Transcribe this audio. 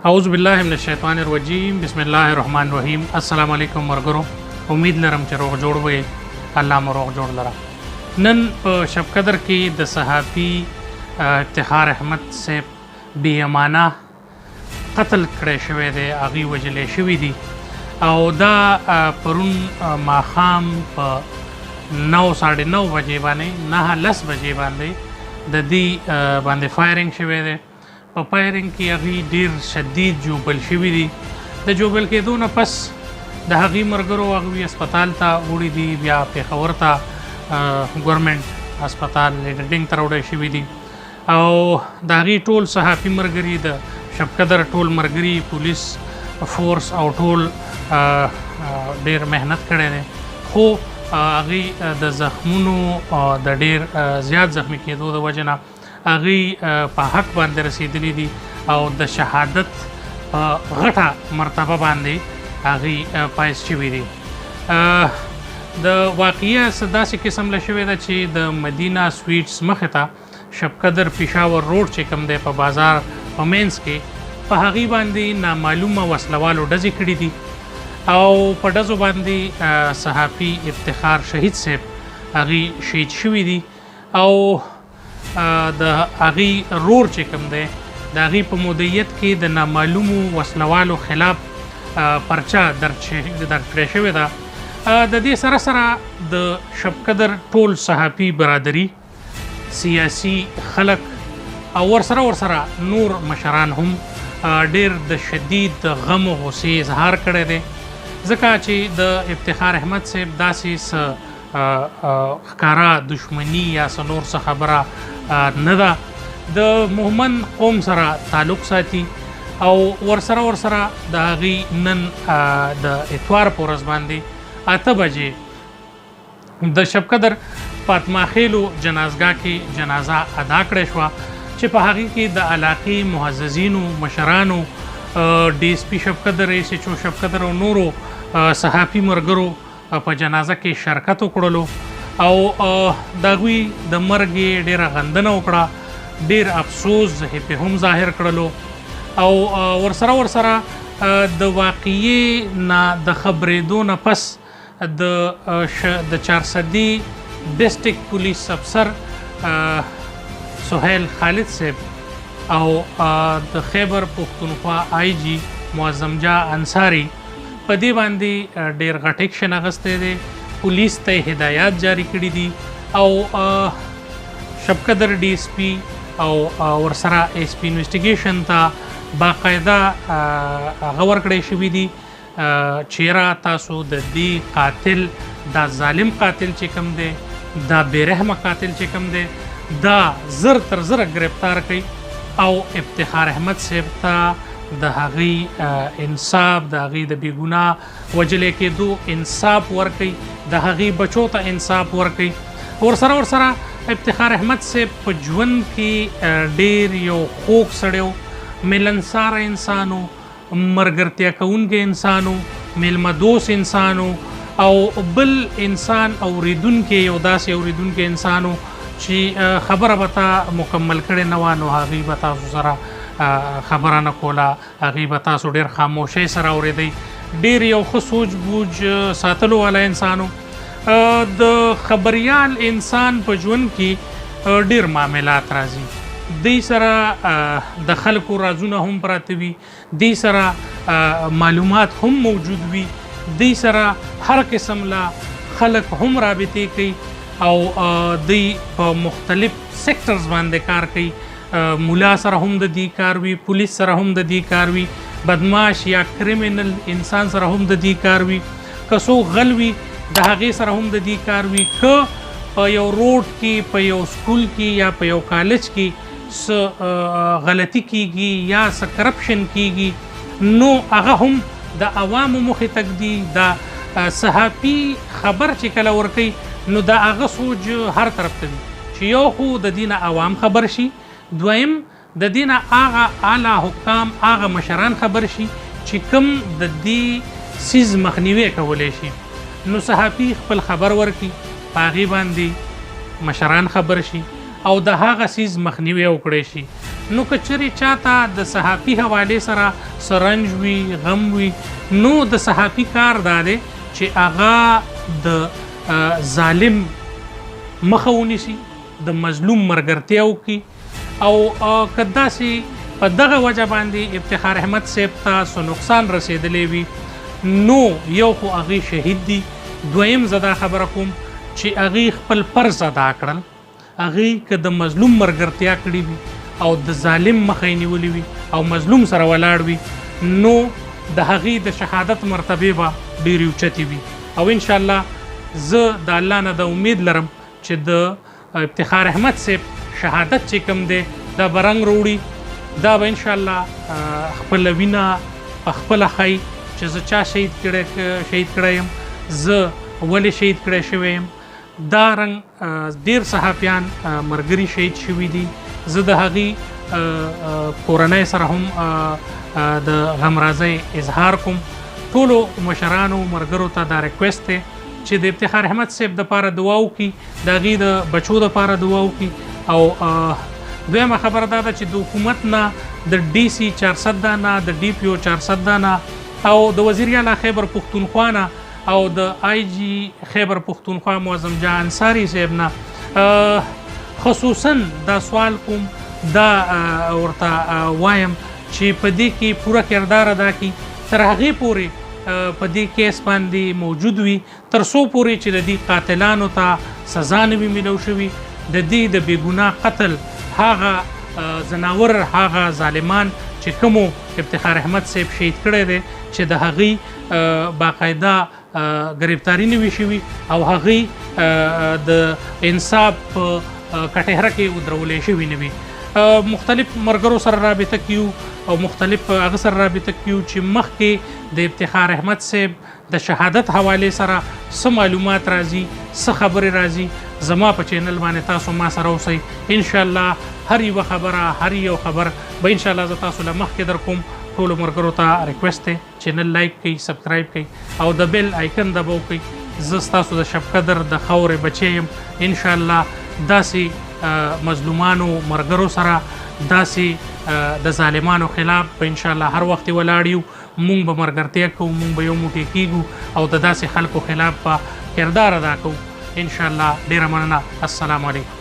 اعوذ بالله من الشیطان الرجیم بسم الله الرحمن الرحیم. السلام علیکم مرګرو، امید لرم چې روغ جوړ وئ. الله مو روغ جوړ لره. نن په شب قدر کې د صحافي افتخار احمد صاحب بې امانه قتل کړی شوی دی، هغوی وژلی شوي دي او دا پرون ماښام په 9:30 بجې باندې 9:10 بجې باندې د دې باندې فایرنګ شوی دی. په فایرنګ کې هغوی ډېر شدید جوبل شوي دي. د جوبل کېدو نه پس د هغوی ملګرو هغوی اسپتال ته وړي دي، بیا پېښور ته ګورمنټ اسپتال لیډرډینګ ته راوړی شوي دي او د هغوی ټول صحافي ملګري، د شب قدر ټول ملګري، پولیس فورس او ټول ډېر محنت کړی دی، خو هغوی د زخمونو د ډېر زیات زخمي کېدو د وجې نه هغوی په حق باندې رسېدلي دي او د شهادت په غټه مرتبه باندې هغوی فایز شوي دي. د واقعیه څه داسې قسم له شوې ده چې د مدینه سویټس مخې ته شب قدر پېښور روډ چې کوم دی په بازار په مینس کې په هغوی باندې نامعلومه وسلوالو ډزې کړي دي او په ډزو باندې صحافي افتخار شهید صاحب هغوی شهید شوي دي او د هغوی رور چې کوم دی د هغوی په مدیریت کې د نامعلومو وسلوالو خلاف پرچه درج کړې شوې ده. د دې سره سره د شب قدر ټول صحافي برادري، سیاسي خلک او ورسره نور مشران هم ډېر د شدید غم او غصې اظهار کړی دی، ځکه چې د افتخار احمد صاحب داسې څه ښکاره دشمني یا څه نور څه خبره نه ده. د مومن قوم سره تعلق ساتي او ورسره د هغوی نن د اتوار په ورځ باندې 8 بجې د شب قدر فاطمه خیلو جنازګاه کې جنازه ادا کړې شوه چې په هغې کې د علاقې معززینو، مشرانو، ډي اس پي شب قدر، رئیس ایچ او شب قدر او نورو صحافي ملګرو په جنازه کې شرکت وکړلو او د هغوی د مرګ یې ډېره غندنه وکړه، ډېر افسوس پې هم ظاهر کړلو او ورسره د واقعې نه د خبرېدو نه پس د چارسدي ډسټرکټ پولیس افسر سهیل خالد صاحب او د خیبر پښتونخوا آی جي معظم جاه انصاري په دې باندې ډېر غټ ایکشن اخیستی دی، پولیس ته هدایات جاری کړي دي او شب قدر ډي اس پي او ورسره ایس پي انویسټیګیشن ته باقاعده هغه ورکړی شوي دي چیرې تاسو د دې قاتل، دا ظالم قاتل چې کوم دی، دا بېرحمه قاتل چې کوم دی، دا زر تر زره ګرفتار کړئ او افتخار احمد صاحب ته د هغوی انصاف، د هغوی د بېګناه وژلی کېدو انصاف ورکوي، د هغوی بچو ته انصاف ورکوي. ورسره افتخار احمد صاحب په ژوند کې ډېر یو خوږ سړی و، ملنساره انسان و، ملګرتیا کوونکی انسان و، میلمه دوست انسان و او بل انسان اورېدونکی، یو داسې اورېدونکی انسان و چې خبره به تا مکمل کړې نه وه نو هغوی به تاسو سره خبره نه کوله، هغوی به تاسو ډېر خاموشۍ سره اورېدئ. ډېر یو ښه سوچ بوج ساتلو والا انسان و. د خبریال انسان په ژوند کې ډېر معاملات راځي، دوی سره د خلکو رازونه هم پراته وي، دوی سره معلومات هم موجود وي، دوی سره هر قسم له خلک هم رابطې کوي او دوی په مختلف سیکټرز باندې کار کوي. مولا سره هم د دې کار وي، پولیس سره هم د دې کار وي، بدماش یا کریمینل انسان سره هم د دې کار وي، که څوک غل وي د هغې سره هم د دې کار وي، که په یو روډ کې، په یو سکول کې یا په یو کالج کې څه غلطي کیږي یا څه کرپشن کیږي نو هغه هم د عوامو مخې تک دي. د صحافي خبر چې کله ورکوي نو د هغه سوچ هر طرف ته وي چې یو خو د دې نه عوام خبر شي، دویم د دې نه هغه اعلی حکام، هغه مشران خبر شي چې کوم د دې څیز مخنیوی کولی شي. نو صحافي خپل خبر ورکړي، په هغې باندې مشران خبر شي او د هغه څیز مخنیوی وکړی شي. نو که چیرې چاته د صحافي حوالې سره سرنج وي غم وي نو د صحافي کار دا دی چې هغه د ظالم مخه ونیسي د مظلوم ملګرتیا وکړي او که داسې په دغه وجه باندې افتخار احمد صاحب ته څه نقصان رسېدلی وي نو یو خو هغې شهید دي دویم زه دا خبره کوم چې هغې خپل فرض ادا کړل هغې که د مظلوم ملګرتیا کړې وي او د ظالم مخه یې نیولې وي او مظلوم سره ولاړ وي نو د هغې د شهادت مرتبې به ډېرې اوچتې وي او انشاءالله زه د الله نه د امید لرم چې د افتخار احمد صاحب شهادت چې کوم دی دا به رنګ راوړي دا به انشاءالله خپله وینه په خپله ښایي چې زه چا شهید کړی یم زه ولې شهید کړی شوی یم دا رنګ ډېر صحافیان ملګري شهید شوي دي زه د هغې کورنۍ سره هم د غمرازۍ اظهار کوم ټولو مشرانو ملګرو ته دا ریکویسټ دی چې د افتخار احمد صاحب دپاره دعا وکړي د هغې د بچو دپاره دعا وکړي او دویمه خبره دا ده چې د حکومت نه د ډي سي 400 نه د ډي پي او 400 نه او د وزیر اعلی خیبر پښتونخوا نه او د آی جي خیبر پښتونخوا معظم جان انصاري صاحب نه خصوصا دا سوال کوم دا ورته وایم چې په دې کې پوره کردار ادا کړي تر هغې پورې په دې کیس باندې موجود وي تر څو پورې چې د دې قاتلانو ته سزا نه وي میلاو شوي د دې د بېګناه قتل هغه ځناور هغه ظالمان چې کومو افتخار احمد صاحب شهید کړی دی چې د هغې باقاعده گرفتاری نه وي شوي او هغې د انصاف په کټهره کې ودرولی شوي نه وي مختلف ملګرو سره رابطه کیو او مختلف هغه سره رابطه کیو چې مخکې د افتخار احمد صاحب د شهادت حوالې سره څه معلومات راځي څه خبرې راځي زما په چینل باندې تاسو ما سره اوسئ انشاءالله هر یوه خبره هر یو خبر به انشاءالله زه تاسو له مخکې در کوم ټولو ملګرو ته ریکویسټ دی چینل لایک کړئ سبسکرایب کړئ او د بیل آیکن دباو کړئ زه ستاسو د شب قدر د خاورې بچی یم انشاءالله داسې مظلومانو ملګرو سره داسې د ظالمانو خلاف په انشاءالله هر وخت ولاړ یو مونږ به ملګرتیا کوو مونږ به یو موټی کیږو او د داسې خلکو خلاف به کردار ادا کوو انشاءالله ډېره مننه السلام علیکم